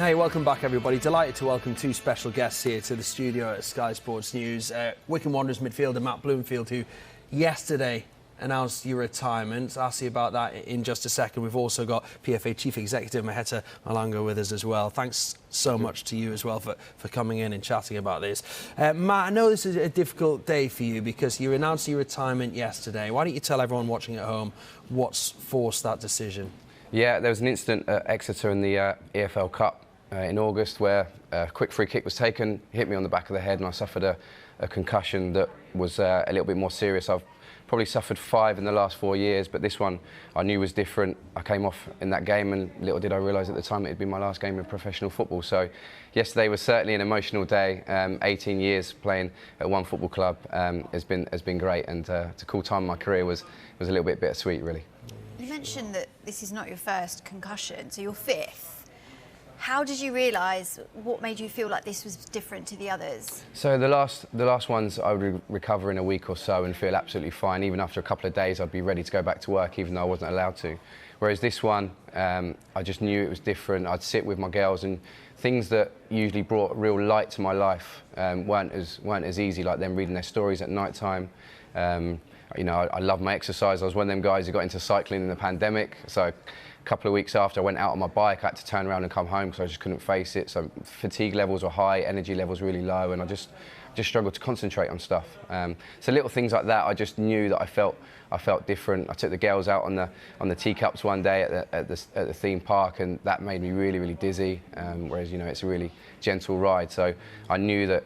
Hey, welcome back, everybody. Delighted to welcome two special guests here to the studio at Sky Sports News. Wycombe Wanderers midfielder Matt Bloomfield, who yesterday announced your retirement. I'll ask you about that in just a second. We've also got PFA Chief Executive Maheta Molango with us as well. Thanks so much to you as well for coming in and chatting about this. Matt, I know this is a difficult day for you because you announced your retirement yesterday. Why don't you tell everyone watching at home what's forced that decision? Yeah, there was an incident at Exeter in the EFL Cup in August where a quick free kick was taken, hit me on the back of the head, and I suffered a concussion that was a little bit more serious. I've probably suffered 5 in the last 4 years, but this one I knew was different. I came off in that game, and little did I realise at the time it'd be my last game of professional football. So yesterday was certainly an emotional day. 18 years playing at one football club has been great, and to call time in my career was a little bit bittersweet, really. You mentioned that this is not your first concussion, so your 5th. How did you realise, what made you feel like this was different to the others? So the last ones I would recover in a week or so and feel absolutely fine. Even after a couple of days I'd be ready to go back to work even though I wasn't allowed to. Whereas this one, I just knew it was different. I'd sit with my girls and things that usually brought real light to my life weren't as easy, like them reading their stories at night time. You know, I love my exercise. I was one of them guys who got into cycling in the pandemic. So a couple of weeks after I went out on my bike, I had to turn around and come home because I just couldn't face it. So fatigue levels were high, energy levels really low, and I just struggled to concentrate on stuff. So little things like that, I just knew that I felt different. I took the girls out on the teacups one day at the theme park, and that made me really dizzy. Whereas, you know, it's a really gentle ride. So I knew that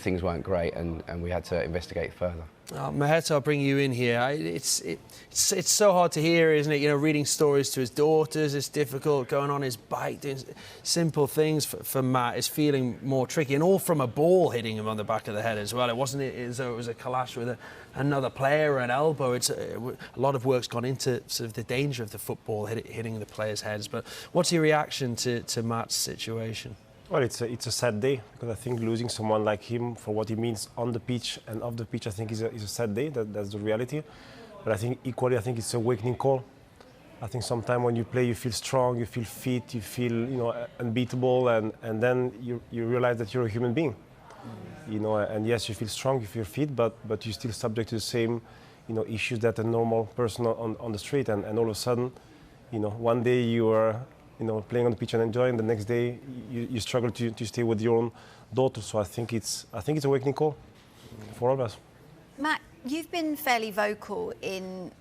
things weren't great, and we had to investigate further. Maheta, I'll bring you in here. It's so hard to hear, isn't it? You know, reading stories to his daughters is difficult. Going on his bike, doing simple things for Matt is feeling more tricky, and all from a ball hitting him on the back of the head as well. It wasn't as though it was a clash with another player or an elbow. A lot of work's gone into sort of the danger of the football hitting the players' heads. But what's your reaction to Matt's situation? Well, it's a sad day because I think losing someone like him for what he means on the pitch and off the pitch, I think is a sad day. That's the reality. But I think equally, I think it's a awakening call. I think sometimes when you play, you feel strong, you feel fit, you feel unbeatable, and then you realize that you're a human being. You know, and yes, you feel strong, you feel fit, but you're still subject to the same issues that a normal person on the street. And all of a sudden, one day you are playing on the pitch and enjoying. The next day, you struggle to stay with your own daughter. So I think it's an awakening call for all of us. Matt, you've been fairly vocal in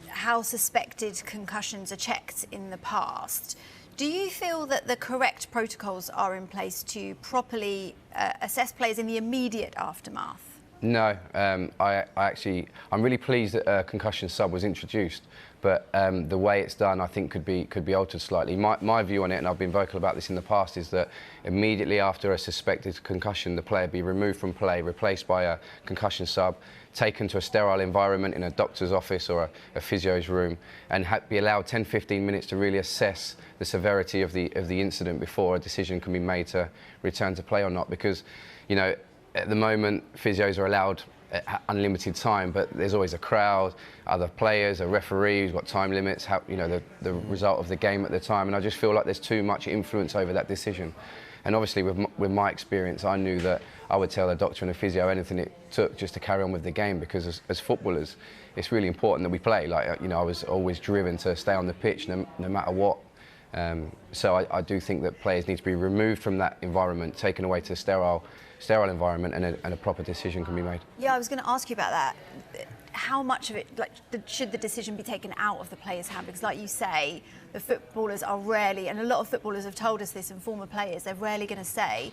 how suspected concussions are checked in the past. Do you feel that the correct protocols are in place to properly assess players in the immediate aftermath? No, I'm really pleased that a concussion sub was introduced, but the way it's done, I think, could be altered slightly. My view on it, and I've been vocal about this in the past, is that immediately after a suspected concussion, the player be removed from play, replaced by a concussion sub, taken to a sterile environment in a doctor's office or a physio's room, and be allowed 10-15 minutes to really assess the severity of the incident before a decision can be made to return to play or not. Because, you know, at the moment, physios are allowed unlimited time, but there's always a crowd, other players, a referee who's got time limits, the result of the game at the time, and I just feel like there's too much influence over that decision. And obviously, with my experience, I knew that I would tell a doctor and a physio anything it took just to carry on with the game, because as footballers, it's really important that we play. Like, I was always driven to stay on the pitch no matter what. So I do think that players need to be removed from that environment, taken away to a sterile environment, and a proper decision can be made. Yeah, I was going to ask you about that. How much of it, should the decision be taken out of the player's hand? Because, like you say, the footballers are rarely, and a lot of footballers have told us this, and former players, they're rarely going to say,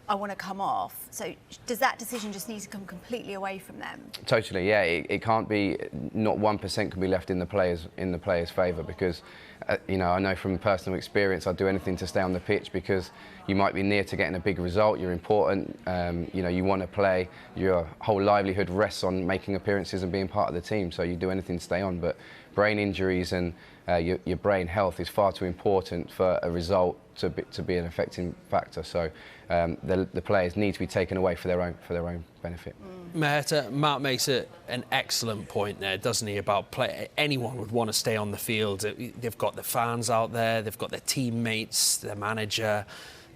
I want to come off. So does that decision just need to come completely away from them? Totally, yeah. It can't be, not 1% can be left in the players' favour, because I know from personal experience, I'd do anything to stay on the pitch, because you might be near to getting a big result. You're important. You want to play. Your whole livelihood rests on making appearances and being part of the team. So you do anything to stay on. But brain injuries and your brain health is far too important for a result to be an affecting factor. So the players need to be taken away for their own benefit. Maheta, Matt makes an excellent point there, doesn't he, about anyone would want to stay on the field. They've got the fans out there, they've got their teammates, their manager.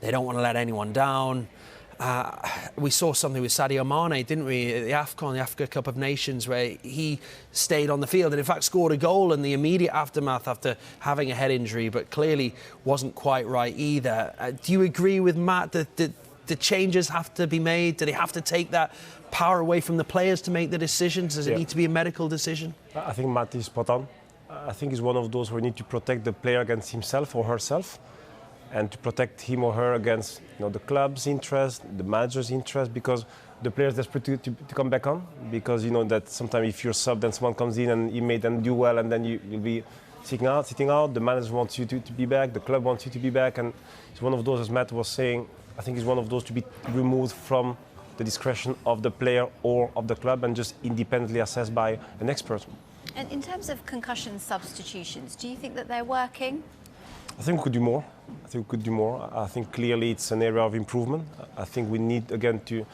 they don't want to let anyone down. We saw something with Sadio Mane, didn't we, at the AFCON, the Africa Cup of Nations, where he stayed on the field and in fact scored a goal in the immediate aftermath after having a head injury, but clearly wasn't quite right either. Do you agree with Matt that the changes have to be made? Do they have to take that power away from the players to make the decisions? Does it need to be a medical decision? I think Matt is spot on. I think he's one of those where you need to protect the player against himself or herself, and to protect him or her against the club's interest, the manager's interest, because the player is desperate to come back on, because that sometimes if you're sub, then someone comes in and you may then do well, and then you'll be sitting out. The manager wants you to be back, the club wants you to be back, and it's one of those, as Matt was saying, I think it's one of those to be removed from the discretion of the player or of the club and just independently assessed by an expert. And in terms of concussion substitutions, do you think that they're working? I think we could do more. I think clearly it's an area of improvement. I think we need, again, to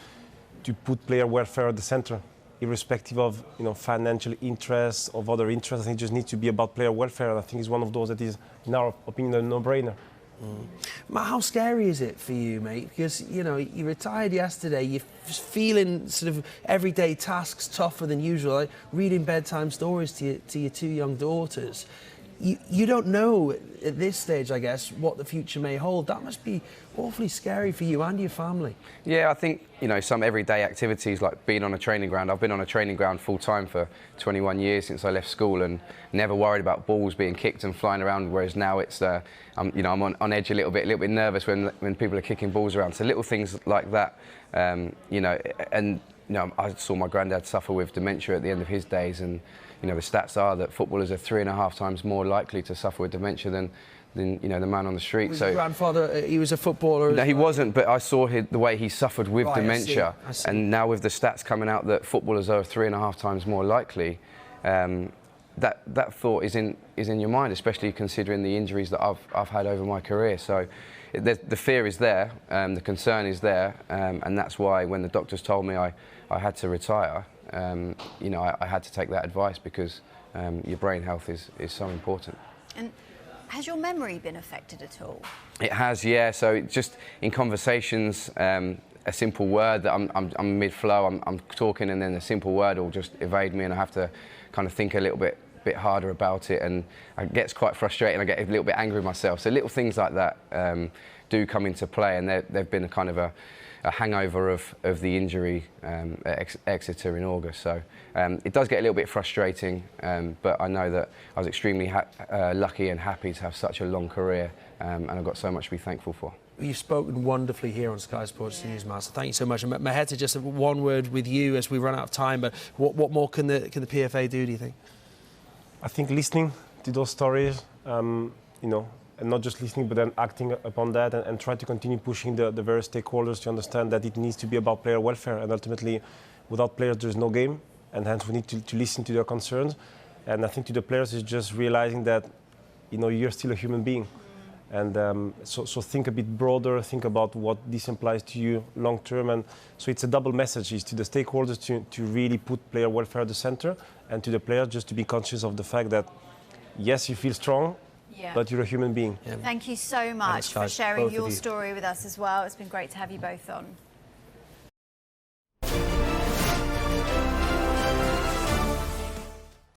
put player welfare at the centre, irrespective of financial interests, of other interests. I think it just needs to be about player welfare, and I think it's one of those that is, in our opinion, a no-brainer. Matt, how scary is it for you, mate? Because, you retired yesterday, you're feeling sort of everyday tasks tougher than usual, like reading bedtime stories to your two young daughters. You don't know at this stage, I guess, what the future may hold. That must be awfully scary for you and your family. Yeah, I think, some everyday activities like being on a training ground. I've been on a training ground full time for 21 years since I left school, and never worried about balls being kicked and flying around, whereas now it's, I'm on edge a little bit nervous when people are kicking balls around. So little things like that, I saw my granddad suffer with dementia at the end of his days, and the stats are that footballers are 3.5 times more likely to suffer with dementia than the man on the street. So your grandfather, he was a footballer? No, he wasn't, but I saw the way he suffered with dementia. I see. And now with the stats coming out that footballers are 3.5 times more likely, that thought is in your mind, especially considering the injuries that I've had over my career. So the fear is there, the concern is there, and that's why when the doctors told me I had to retire, I had to take that advice, because your brain health is so important. And has your memory been affected at all? It has, yeah. So just in conversations, a simple word that I'm mid-flow, I'm talking, and then a simple word will just evade me, and I have to kind of think a little bit harder about it, and it gets quite frustrating. I get a little bit angry with myself. So little things like that do come into play, and they've been a kind of a hangover of the injury at Exeter in August. So it does get a little bit frustrating, but I know that I was extremely lucky and happy to have such a long career, and I've got so much to be thankful for. You've spoken wonderfully here on Sky Sports News, Matt, so thank you so much. And Maheta, just one word with you as we run out of time, but what more can the PFA do you think? I think listening to those stories, and not just listening, but then acting upon that, and try to continue pushing the various stakeholders to understand that it needs to be about player welfare, and ultimately, without players, there's no game, and hence we need to listen to their concerns. And I think to the players is just realizing that, you're still a human being. And so think a bit broader, think about what this implies to you long term. And so it's a double message, is to the stakeholders to really put player welfare at the center, and to the players just to be conscious of the fact that, yes, you feel strong, but you're a human being. Thank you so much for sharing your story with us as well. It's been great to have you both on.